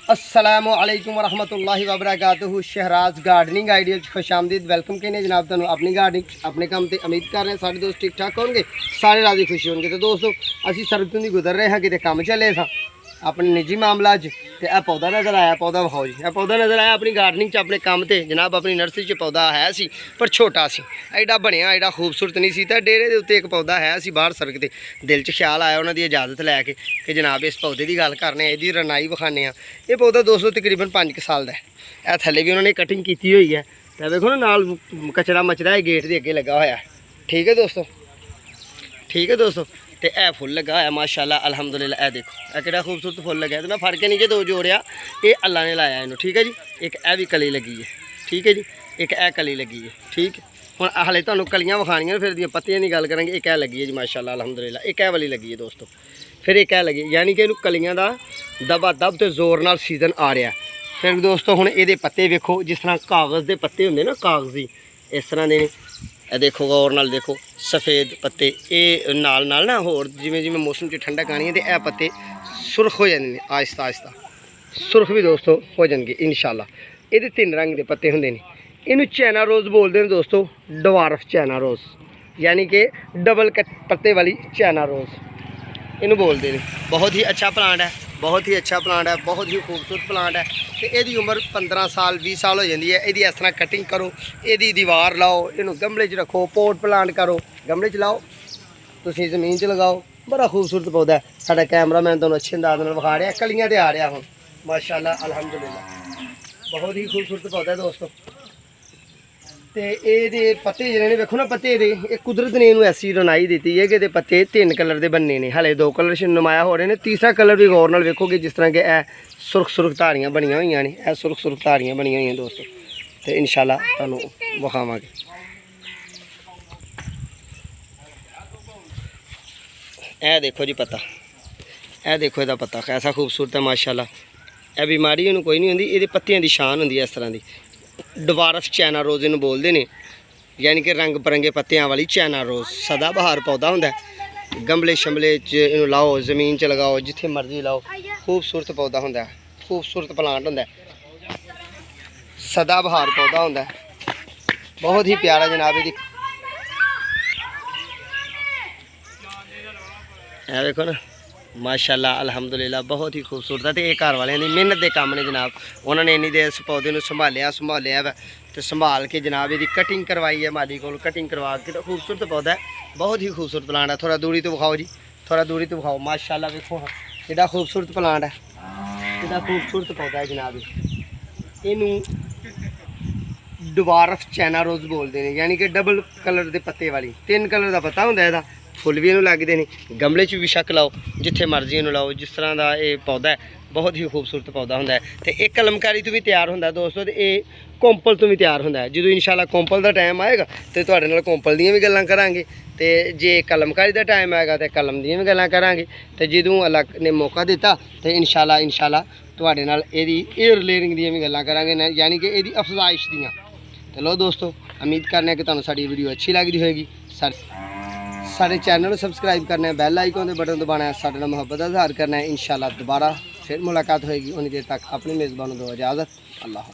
अस्सलामुअलैकुम वरहमतुल्लाहि वबरकातुहू। शहराज गार्डनिंग आइडिया खुशामदीद। वेलकम कहने जनाब तुहानू अपनी गार्डनिंग अपने काम से उम्मीद कर रहे हैं सारे दोस्त ठीक ठाक होंगे, सारे राजी खुशी होंगे। तो दोस्तों असी सरहदों की गुजर रहे हैं, कि काम चले सा अपने निजी मामला तो यह पौधा नज़र आया, पौधा विखाओ जी। यह पौधा नज़र आया अपनी गार्डनिंग अपने काम से जनाब। अपनी नर्सरी च पौधा है सी पर छोटा सी, एडा बनया एडा खूबसूरत नहीं सी। तो डेरे के उत्ते एक पौधा है सी बाहर सड़क से दिल च ख्याल आया उन्होंने इजाज़त लैके कि जनाब इस पौधे की गल करने, यदी रनाई विखाने। ये पौधा दोस्तों तकरीबन 5 साल का है। यह थले भी उन्होंने कटिंग की हुई है। तो देखो ना नाल कचरा मचरा है गेट के अगे लगा हुआ है। ठीक है दोस्तों, ठीक है दोस्तों। तो यह फुल लगा है माशाल्लाह अल्हम्दुलिल्लाह। यह देखो यह कितना खूबसूरत फुल लगा है। तो मैं फड़ के नीचे 2 जोड़िया, ये अल्लाह ने लाया इन्हों। ठीक है जी, एक यह भी कली लगी है। ठीक है जी, एक यह कली लगी है। ठीक हुण हाले तुहानूं कलियां विखाणियां, फिर दियां पत्तियां की गल करांगे। एक यह लगी है जी माशाल्लाह अल्हम्दुलिल्लाह। एक यह वाली लगी है दोस्तों, फिर एक यह लगी, यानी कि इन्हूं कलियां दा दबा दब तो जोर नाल सीजन आ रहा। फिर दोस्तों हुण इहदे पत्ते वेखो, जिस तरह कागज़ के पत्ते हुंदे ना, कागज़ी इस तरह के। यह देखो गौर नाल देखो, सफ़ेद पत्ते ये नाल नाल ना होर जिमें जिमें मौसम च ठंडक आनी है तो यह पत्ते सुरख हो जाते हैं आहिस्ता आहिस्ता। सुरख भी दोस्तों हो जाएंगे इंशाल्लाह। ये 3 रंग के पत्ते होंगे ने। इनू चाइना रोज़ बोलते हैं दोस्तों, डवार्फ चाइना रोज़, यानी कि डबल पत्ते वाली चाइना रोज़ इनू बोलते हैं। बहुत ही अच्छा प्लांट है, बहुत ही अच्छा प्लांट है, बहुत ही खूबसूरत प्लांट है। तो यदी उम्र 15 साल 20 साल हो जाती है। यदी इस तरह कटिंग करो, यदी दीवार लाओ, इनू गमले च रखो, पोट प्लांट करो, गमले च लाओ, तुम जमीन च लगाओ। बड़ा खूबसूरत पौधा है। साडा कैमरामैन तुहानूं अच्छे अंदाज नाल विखा रहा, कलियां ते आ रहा हुण माशाल्लाह अल्हम्दुलिल्लाह। बहुत ही खूबसूरत पौधा है दोस्तों। तो ये पत्ते जिहड़े ने वेखो ना, पत्ते ये कुदरत ने इन्हूं ऐसी रनाई दी है कि पत्ते 3 कलर के बनने ने। हाले 2 कलर नुमाया हो रहे हैं। तीसरा कलर भी गौर नाल वेखो कि जिस तरह के सुरख सुरख धारियां बनिया हुई ने, यह सुरख सुरख धारियां बनिया हुई दोस्तों। तो इंशाल्लाह तुहानूं विखावांगे। यह देखो जी पत्ता, यह देखो इसका पत्ता कैसा खूबसूरत है माशाल्लाह। यह बीमारी इन्हूं कोई नहीं होंदी, ये पत्तियां की शान होंदी है इस तरह की। डवार्फ चाइना रोज़ इन्हूं बोलते हैं, यानी कि रंग बिरंगे पत्तियां वाली चाइना रोज़। सदा बहार पौधा होंदा है। गमले शमले च इन्हूं लाओ, जमीन च लगाओ, जिथे मर्जी लाओ, खूबसूरत पौधा होंदा है, खूबसूरत प्लांट होंदा है, सदा बहार पौधा होंदा है। बहुत ही प्यारा जनाब। ये देखो ना माशाल्लाह अल्हम्दुलिल्लाह, बहुत ही खूबसूरत है। तो ये घर वाले की मेहनत के काम ने जनाब। उन्होंने इन्नी देर इस पौधे को संभालिया वै, तो संभाल के जनाब ये कटिंग करवाई है माली को, कटिंग करवा के। तो खूबसूरत पौधा है, बहुत ही खूबसूरत प्लांट है। थोड़ा दूरी तो विखाओ जी, थोड़ा दूरी तो विखाओ माशाल्लाह। देखो एडा खूबसूरत प्लांट है, एडा खूबसूरत पौधा है जनाब। इनू डवार्फ चाइना रोज़ बोलते हैं, यानी कि डबल कलर के पत्ते वाली। 3 कलर का पत्ता होंदा है। फुल भी इन्हूं लगते हैं, गमले च भी शक लाओ, जिथे मर्जी इन्हूं लाओ, जिस तरह का ये पौधा है। बहुत ही खूबसूरत पौधा होंदा है। तो एक कलमकारी तो भी तैयार होंदा दोस्तों, तो ये कोंपल तो भी तैयार होंदा है। जो इंशाल्लाह कोंपल का टाइम आएगा तो तुहाडे नाल कोंपल दियां भी गल्लां करांगे, तो जे कलमकारी का टाइम आएगा तो कलम दियां भी गल्लां करांगे। तो जदों अल्लाह ने मौका दिता तो इंशाल्लाह तुहाडे नाल इहदी एयर लेयरिंग दियां भी गल्लां करांगे, यानी कि इहदी अफजाइश दियां। तो लो दोस्तों, उम्मीद करने कि तुहानूं साडी वीडियो अच्छी लगदी होएगी। सारे चैनल सबसक्राइब करना है, बैल आइकन के बटन दबाना है, साडे नाल मुहब्बत का इजहार करना है। इंशाल्लाह दोबारा फिर मुलाकात होएगी। उन्नी देर तक अपने मेज़बानों को इजाज़त। अल्लाह।